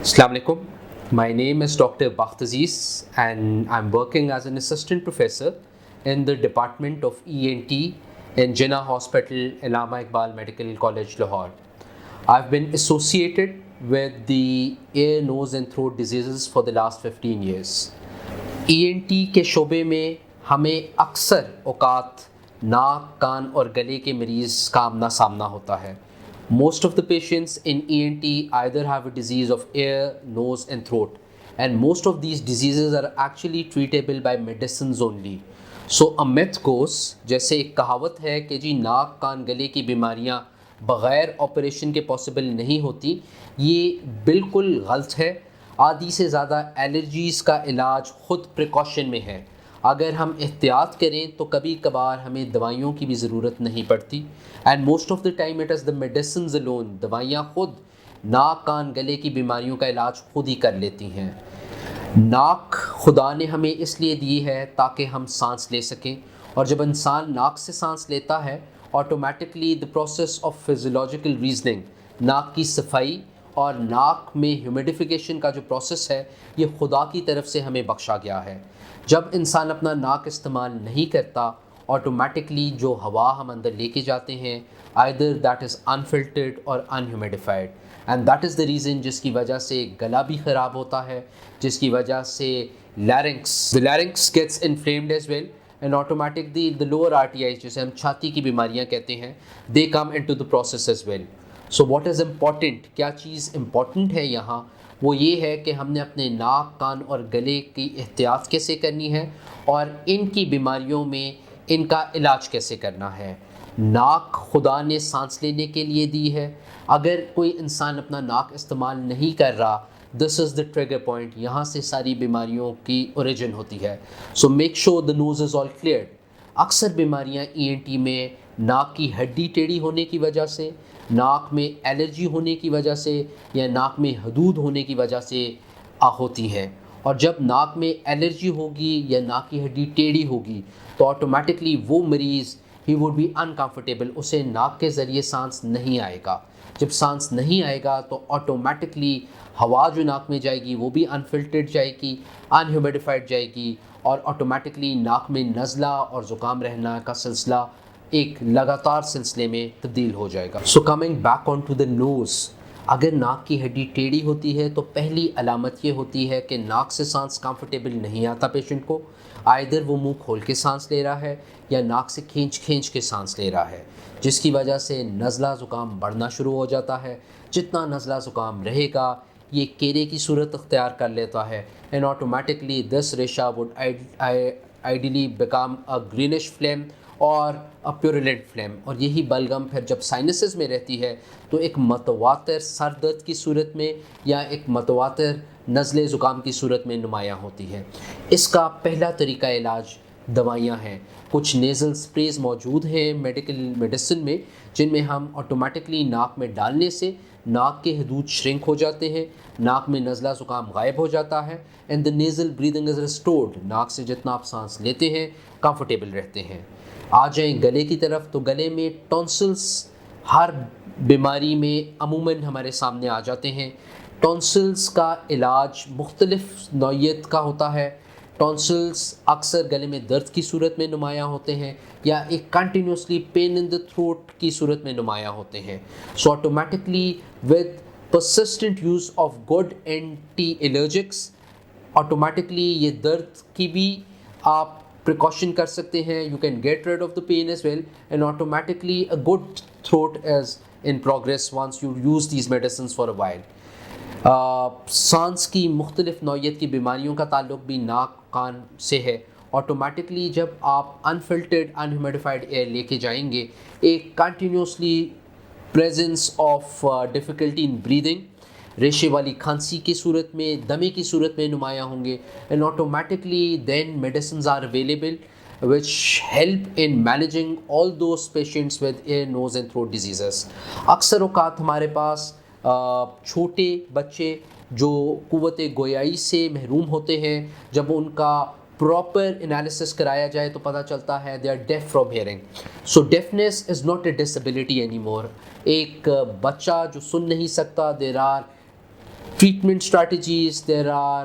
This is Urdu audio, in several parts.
Assalamu alaikum. My name is Dr. Bakhtaziz and I'm working as an assistant professor in the Department of ENT in Jinnah Hospital, Allama Iqbal Medical College, Lahore. I've been associated with the ear, nose and throat diseases for the last 15 years. ENT کے شعبے میں ہمیں اکثر اوقات ناک، کان اور گلے کے مریض کا آمنا سامنا ہوتا ہے. Most of the patients in ENT either have a disease of ear, nose and throat, and most of these diseases are actually treatable by medicines only. So a myth goes, جیسے ایک کہاوت ہے کہ جی ناک، کان، گلے کی بیماریاں بغیر آپریشن کے پاسبل نہیں ہوتی. یہ بالکل غلط ہے. آدھی سے زیادہ الرجیز کا علاج خود پریکاشن میں ہے. اگر ہم احتیاط کریں تو کبھی کبھار ہمیں دوائیوں کی بھی ضرورت نہیں پڑتی. And most of the time it is the medicines alone. دوائیاں خود ناک، کان، گلے کی بیماریوں کا علاج خود ہی کر لیتی ہیں. ناک خدا نے ہمیں اس لیے دی ہے تاکہ ہم سانس لے سکیں، اور جب انسان ناک سے سانس لیتا ہے automatically the process of physiological reasoning, ناک کی صفائی اور ناک میں ہیومیڈیفیکیشن کا جو پروسیس ہے یہ خدا کی طرف سے ہمیں بخشا گیا ہے. جب انسان اپنا ناک استعمال نہیں کرتا آٹومیٹکلی جو ہوا ہم اندر لے کے جاتے ہیں either that is unfiltered or unhumidified, and that is the reason جس کی وجہ سے گلا بھی خراب ہوتا ہے، جس کی وجہ سے the larynx gets inflamed as well, and automatically the lower RTIs جسے ہم چھاتی کی بیماریاں کہتے ہیں they come into the process as well. So what is important، کیا چیز امپورٹنٹ ہے یہاں، وہ یہ ہے کہ ہم نے اپنے ناک، کان اور گلے کی احتیاط کیسے کرنی ہے اور ان کی بیماریوں میں ان کا علاج کیسے کرنا ہے. ناک خدا نے سانس لینے کے لیے دی ہے. اگر کوئی انسان اپنا ناک استعمال نہیں کر رہا، دس از دا ٹریگر پوائنٹ، یہاں سے ساری بیماریوں کی اوریجن ہوتی ہے. سو میک شور دا نوز از آل کلیئر. اکثر بیماریاں ENT میں ناک کی ہڈی ٹیڑھی ہونے کی وجہ سے، ناک میں الرجی ہونے کی وجہ سے یا ناک میں حدود ہونے کی وجہ سے ہوتی ہیں. اور جب ناک میں الرجی ہوگی یا ناک کی ہڈی ٹیڑھی ہوگی تو آٹومیٹکلی وہ مریض ہی وڈ بی انکمفرٹیبل، اسے ناک کے ذریعے سانس نہیں آئے گا. جب سانس نہیں آئے گا تو آٹومیٹکلی ہوا جو ناک میں جائے گی وہ بھی انفلٹرڈ جائے گی، انہیومیڈیفائڈ جائے گی، اور آٹومیٹکلی ناک میں نزلہ اور زکام رہنا کا سلسلہ ایک لگاتار سلسلے میں تبدیل ہو جائے گا. So coming back on to the nose, اگر ناک کی ہڈی ٹیڑھی ہوتی ہے تو پہلی علامت یہ ہوتی ہے کہ ناک سے سانس کمفرٹیبل نہیں آتا پیشنٹ کو. آئدر وہ منہ کھول کے سانس لے رہا ہے یا ناک سے کھینچ کے سانس لے رہا ہے، جس کی وجہ سے نزلہ زکام بڑھنا شروع ہو جاتا ہے. جتنا نزلہ زکام رہے گا یہ کیرے کی صورت اختیار کر لیتا ہے، and automatically this Risha would ideally become a greenish flame اور پیورولنٹ فلیم. اور یہی بلغم پھر جب سائنسز میں رہتی ہے تو ایک متواتر سر درد کی صورت میں یا ایک متواتر نزلے زکام کی صورت میں نمایاں ہوتی ہے. اس کا پہلا طریقہ علاج دوائیاں ہیں. کچھ نیزل سپریز موجود ہیں میڈیسن میں جن میں ہم آٹومیٹکلی ناک میں ڈالنے سے ناک کے حدود شرنک ہو جاتے ہیں، ناک میں نزلہ زکام غائب ہو جاتا ہے، and the nasal breathing is restored. ناک سے جتنا آپ سانس لیتے ہیں کمفرٹیبل رہتے ہیں. آ جائیں گلے کی طرف تو گلے میں ٹونسلس ہر بیماری میں عموماً ہمارے سامنے آ جاتے ہیں. ٹونسلس کا علاج مختلف نوعیت کا ہوتا ہے. ٹونسلس اکثر گلے میں درد کی صورت میں نمایاں ہوتے ہیں یا ایک continuously pain in the throat کی صورت میں نمایاں ہوتے ہیں. So automatically with persistent use of good anti allergics automatically یہ درد کی بھی آپ پریکاشن کر سکتے ہیں. You can get rid of the pain as well and automatically a good throat is in progress once you use these medicines for a while. سانس کی مختلف نوعیت کی بیماریوں کا تعلق بھی ناک کان سے ہے. آٹومیٹکلی جب آپ انفلٹرڈ انہیومیڈیفائڈ ایئر لے کے جائیں گے ایک continuously presence of difficulty in breathing, ریشے والی کھانسی کی صورت میں، دمے کی صورت میں نمایاں ہوں گے، and automatically then medicines are available which help in managing all those patients with ear, nose and throat diseases. اکثر اوقات ہمارے پاس چھوٹے بچے جو قوت گویائی سے محروم ہوتے ہیں، جب ان کا پراپر انالیسس کرایا جائے تو پتہ چلتا ہے they are deaf from hearing. So deafness is not a disability anymore. ایک بچہ جو سن نہیں سکتا، there are treatment strategies, there are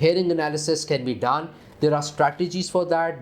hearing analysis can be done. There are strategies for that.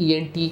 ENT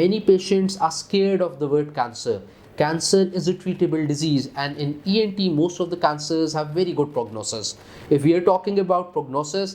Many patients are scared of the word cancer. Cancer is a treatable disease, and in ENT most of the cancers have very good prognosis. If we are talking about prognosis,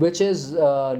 which is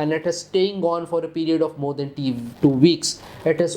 and it is staying on for a period of more than 2 weeks, it is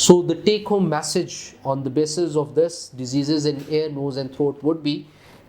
So the take home message on the basis of this diseases in ear, nose and throat would be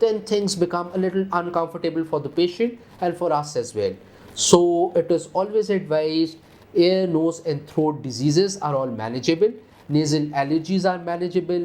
then things become a little uncomfortable for the patient and for us as well. So it is always advised, ear, nose and throat diseases are all manageable. Nasal allergies are manageable.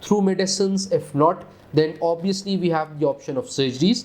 through medicines. If not, then obviously we have the option of surgeries.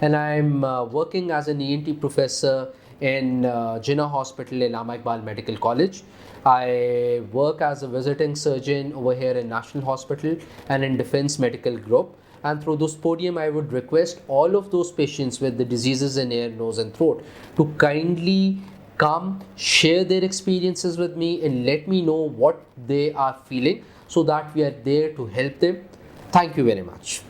and I'm working as an ENT professor in Jinnah Hospital in Allama Iqbal Medical College. I work as a visiting surgeon over here in National Hospital and in Defense Medical Group. And through this podium, I would request all of those patients with the diseases in ear, nose and throat to kindly come, share their experiences with me and let me know what they are feeling so that we are there to help them. Thank you very much.